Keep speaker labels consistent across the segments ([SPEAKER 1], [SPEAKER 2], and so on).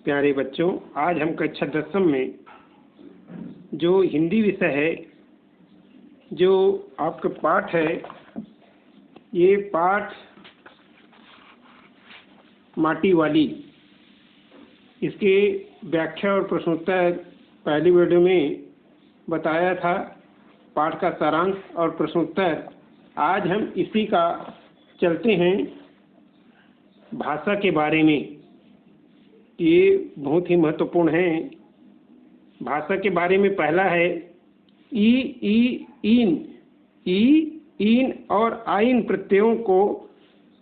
[SPEAKER 1] प्यारे बच्चों, आज हम कक्षा 10वीं में जो हिंदी विषय है, जो आपका पाठ है, ये पाठ माटी वाली, इसके व्याख्या और प्रश्नोत्तर पहली वीडियो में बताया था। पाठ का सारांश और प्रश्नोत्तर आज हम इसी का चलते हैं भाषा के बारे में। ये बहुत ही महत्वपूर्ण है। भाषा के बारे में पहला है इन और आइन प्रत्ययों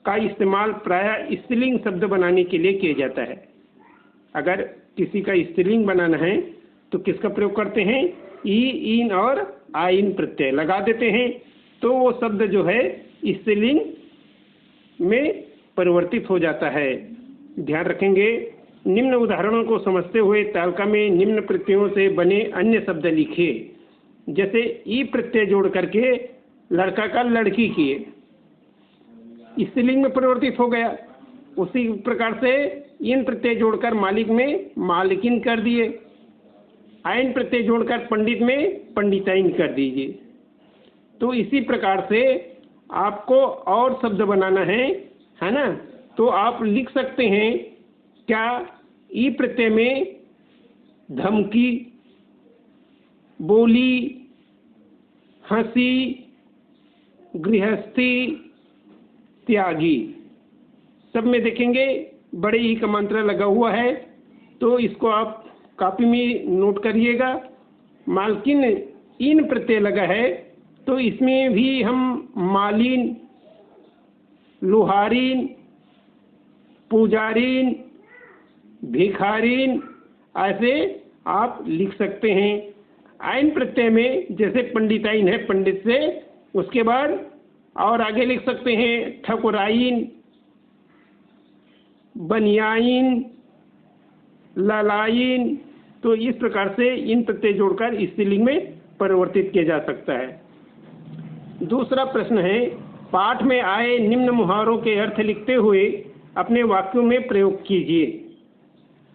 [SPEAKER 1] का इस्तेमाल प्रायः स्त्रीलिंग शब्द बनाने के लिए किया जाता है। अगर किसी का स्त्रीलिंग बनाना है तो किसका प्रयोग करते हैं? इन और आइन प्रत्यय लगा देते हैं, तो वो शब्द जो है स्त्रीलिंग में परिवर्तित हो जाता है। ध्यान रखेंगे। निम्न उदाहरणों को समझते हुए तालिका में निम्न प्रत्ययों से बने अन्य शब्द लिखिए। जैसे ई प्रत्यय जोड़ करके लड़का का लड़की किए, स्त्रीलिंग में परिवर्तित हो गया। उसी प्रकार से इन प्रत्यय जोड़कर मालिक में मालिकिन कर दिए, आइन प्रत्यय जोड़कर पंडित में पंडिताइन कर दीजिए। तो इसी प्रकार से आपको और शब्द बनाना है ना? तो आप लिख सकते हैं क्या? ई प्रत्यय में धमकी, बोली, हंसी, गृहस्थी, त्यागी, सब में देखेंगे बड़े ई का मंत्र लगा हुआ है, तो इसको आप कॉपी में नोट करिएगा। मालकिन इन प्रत्यय लगा है, तो इसमें भी हम मालिन, लोहारीन, पुजारीन, भिखारीन ऐसे आप लिख सकते हैं। आइन प्रत्यय में जैसे पंडिताइन है, पंडित से, उसके बाद और आगे लिख सकते हैं ठकुराइन, बनियाइन, ललाइन। तो इस प्रकार से इन प्रत्यय जोड़कर स्त्रीलिंग में परिवर्तित किया जा सकता है। दूसरा प्रश्न है, पाठ में आए निम्न मुहावरों के अर्थ लिखते हुए अपने वाक्यों में प्रयोग कीजिए।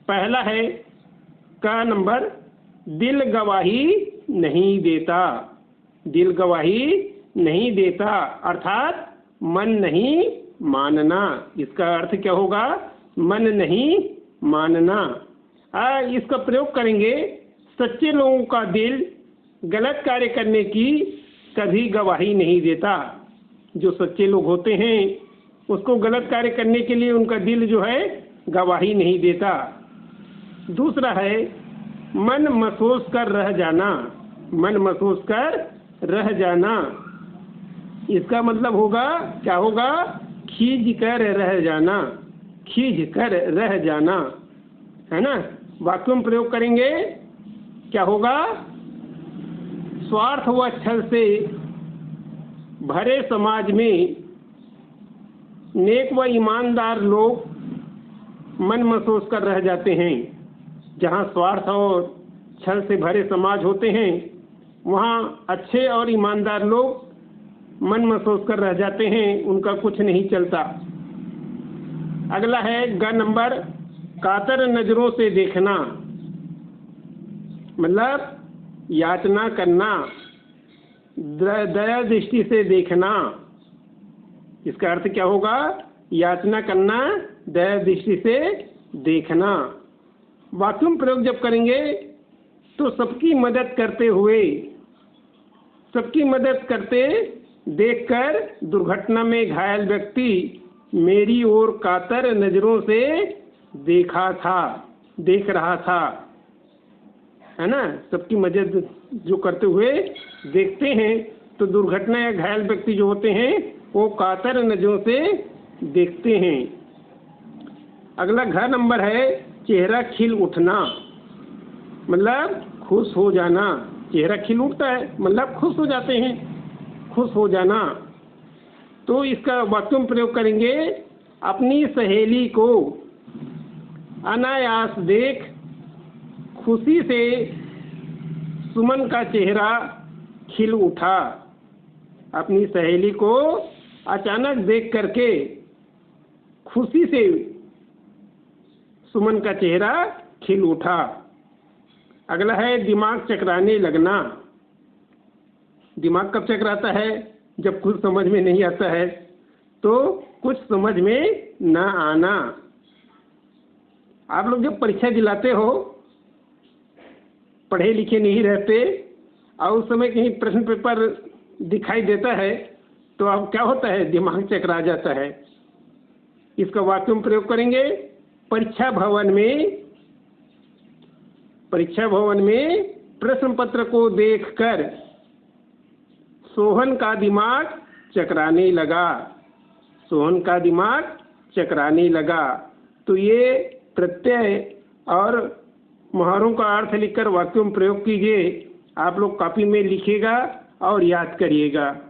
[SPEAKER 1] पहला है का नंबर, दिल गवाही नहीं देता। दिल गवाही नहीं देता अर्थात मन नहीं मानना। इसका अर्थ क्या होगा? मन नहीं मानना। इसका प्रयोग करेंगे, सच्चे लोगों का दिल गलत कार्य करने की कभी गवाही नहीं देता। जो सच्चे लोग होते हैं उसको गलत कार्य करने के लिए उनका दिल जो है गवाही नहीं देता। दूसरा है मन महसूस कर रह जाना। मन महसूस कर रह जाना, इसका मतलब होगा क्या होगा? खींच कर रह जाना, खींच कर रह जाना, है ना? वाक्यों में प्रयोग करेंगे, क्या होगा? स्वार्थ व छल से भरे समाज में नेक व ईमानदार लोग मन महसूस कर रह जाते हैं। जहाँ स्वार्थ और छल से भरे समाज होते हैं, वहाँ अच्छे और ईमानदार लोग मन महसूस कर रह जाते हैं, उनका कुछ नहीं चलता। अगला है ग नंबर, कातर नजरों से देखना, मतलब याचना करना, दया दृष्टि से देखना। इसका अर्थ क्या होगा? याचना करना, दया दृष्टि से देखना। वाक्यों में प्रयोग जब करेंगे तो सबकी मदद करते हुए, सबकी मदद करते देखकर दुर्घटना में घायल व्यक्ति मेरी ओर कातर नजरों से देख रहा था, है ना? सबकी मदद जो करते हुए देखते हैं, तो दुर्घटना या घायल व्यक्ति जो होते हैं वो कातर नजरों से देखते हैं। अगला घ नंबर है, चेहरा खिल उठना, मतलब खुश हो जाना। चेहरा खिल उठता है मतलब खुश हो जाते हैं, खुश हो जाना। तो इसका वाक्यों में प्रयोग करेंगे, अपनी सहेली को अनायास देख खुशी से सुमन का चेहरा खिल उठा। अपनी सहेली को अचानक देख करके खुशी से सुमन का चेहरा खिल उठा। अगला है दिमाग चकराने लगना। दिमाग कब चकराता है? जब कुछ समझ में नहीं आता है, तो कुछ समझ में ना आना। आप लोग जब परीक्षा दिलाते हो, पढ़े लिखे नहीं रहते और उस समय कहीं प्रश्न पेपर दिखाई देता है, तो अब क्या होता है? दिमाग चकरा जाता है। इसका वाक्य में प्रयोग करेंगे। परीक्षा भवन में प्रश्न पत्र को देखकर सोहन का दिमाग चकराने लगा। सोहन का दिमाग चकराने लगा। तो ये प्रत्यय और मुहावरों का अर्थ लिखकर वाक्यों में प्रयोग कीजिए। आप लोग कॉपी में लिखिएगा और याद करिएगा।